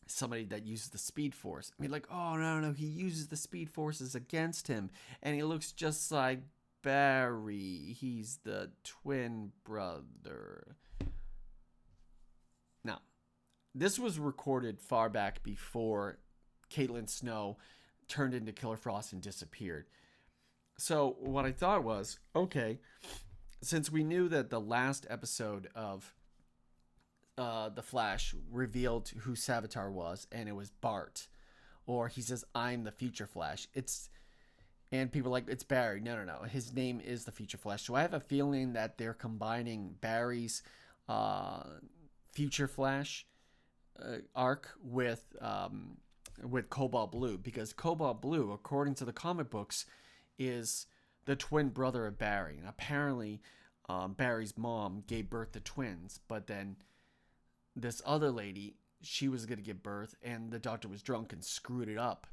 somebody that uses the Speed Force. I mean, like, oh, no, he uses the Speed Forces against him, and he looks just like Barry. He's the twin brother. Now, this was recorded far back before Caitlin Snow turned into Killer Frost and disappeared. So what I thought was, okay, since we knew that the last episode of The Flash revealed who Savitar was, and it was Bart, or he says, I'm the Future Flash. And people are like, it's Barry. No. His name is the Future Flash. So I have a feeling that they're combining Barry's Future Flash arc with Cobalt Blue, because Cobalt Blue, according to the comic books, is the twin brother of Barry. And apparently Barry's mom gave birth to twins, but then this other lady, she was going to give birth, and the doctor was drunk and screwed it up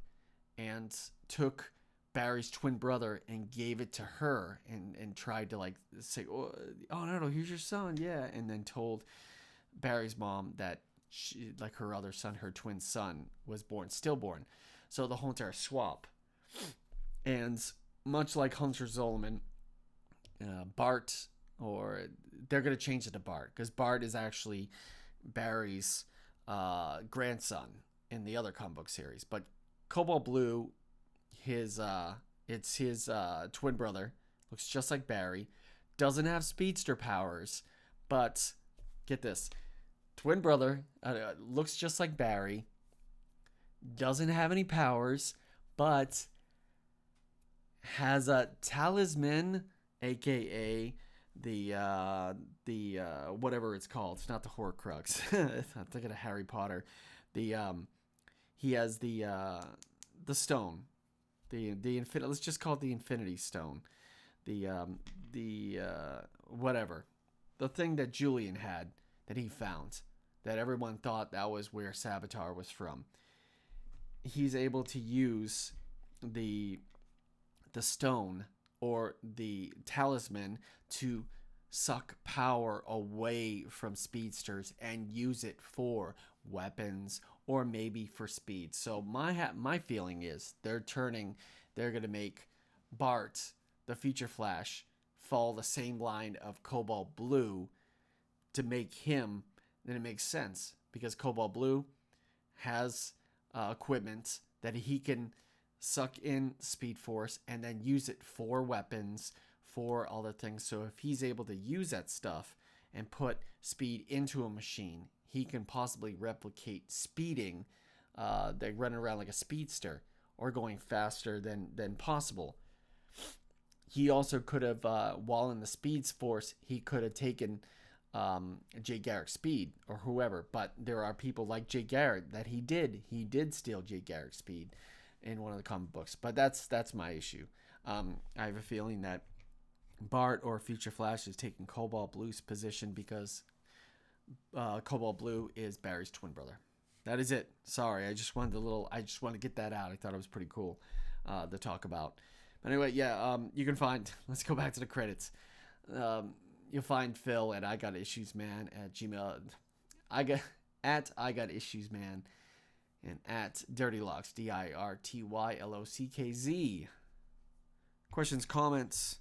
and took Barry's twin brother and gave it to her and tried to like say, oh no, here's your son, yeah, and then told Barry's mom that she, like her other son, her twin son, was stillborn. So the whole entire swap. And much like Hunter Zolomon, Bart, or they're going to change it to Bart, because Bart is actually Barry's grandson in the other comic book series. But Cobalt Blue, his it's his twin brother. Looks just like Barry. Doesn't have speedster powers, but get this. Twin brother looks just like Barry. Doesn't have any powers, but has a talisman, aka the whatever it's called. It's not the Horcrux. I'm thinking of Harry Potter. The he has the stone. The infinite. Let's just call it the Infinity Stone. The whatever. The thing that Julian had that he found, that everyone thought that was where Savitar was from. He's able to use the stone or the talisman to suck power away from speedsters and use it for weapons or maybe for speed. So my feeling is they're going to make Bart, the Future Flash, follow the same line of Cobalt Blue to make him. Then it makes sense because Cobalt Blue has equipment that he can suck in Speed Force and then use it for weapons, for other things. So if he's able to use that stuff and put speed into a machine, he can possibly replicate speeding, like running around like a speedster or going faster than possible. He also could have, while in the Speed Force, he could have taken Jay Garrick's speed or whoever. But there are people like Jay Garrick that he did steal Jay Garrick's speed in one of the comic books. But that's my issue. I have a feeling that Bart or Future Flash is taking Cobalt Blue's position because Cobalt Blue is Barry's twin brother. That is it. Sorry, I just wanted to get that out. I thought it was pretty cool to talk about. But anyway, yeah, you can find. Let's go back to the credits. You'll find Phil at I Got Issues Man at Gmail. I Got Issues Man, and at DirtyLockZ, DIRTYLOCKZ. Questions, comments,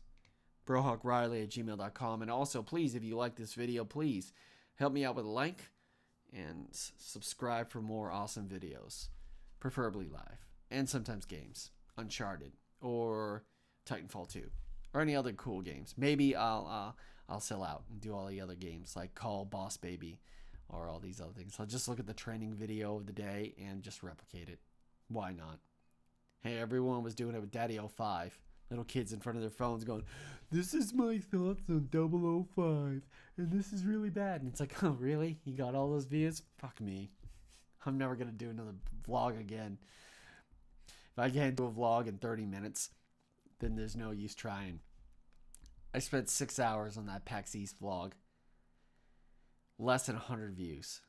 BroHawkRiley at gmail.com. And also, please, if you like this video, please help me out with a like and subscribe for more awesome videos, preferably live, and sometimes games, Uncharted or Titanfall 2, or any other cool games. Maybe I'll sell out and do all the other games like Call Boss Baby or all these other things. I'll just look at the training video of the day and just replicate it. Why not? Hey, everyone was doing it with Daddy 05. Little kids in front of their phones going, "This is my thoughts on 005, and this is really bad." And it's like, oh, really? You got all those views? Fuck me. I'm never going to do another vlog again. If I can't do a vlog in 30 minutes, then there's no use trying. I spent 6 hours on that PAX East vlog. Less than 100 views.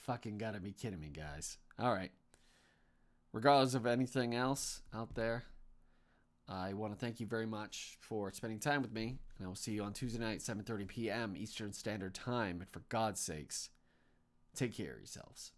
Fucking gotta be kidding me, guys. Alright. Regardless of anything else out there, I want to thank you very much for spending time with me. And I will see you on Tuesday night, 7:30 p.m. Eastern Standard Time. And for God's sakes, take care of yourselves.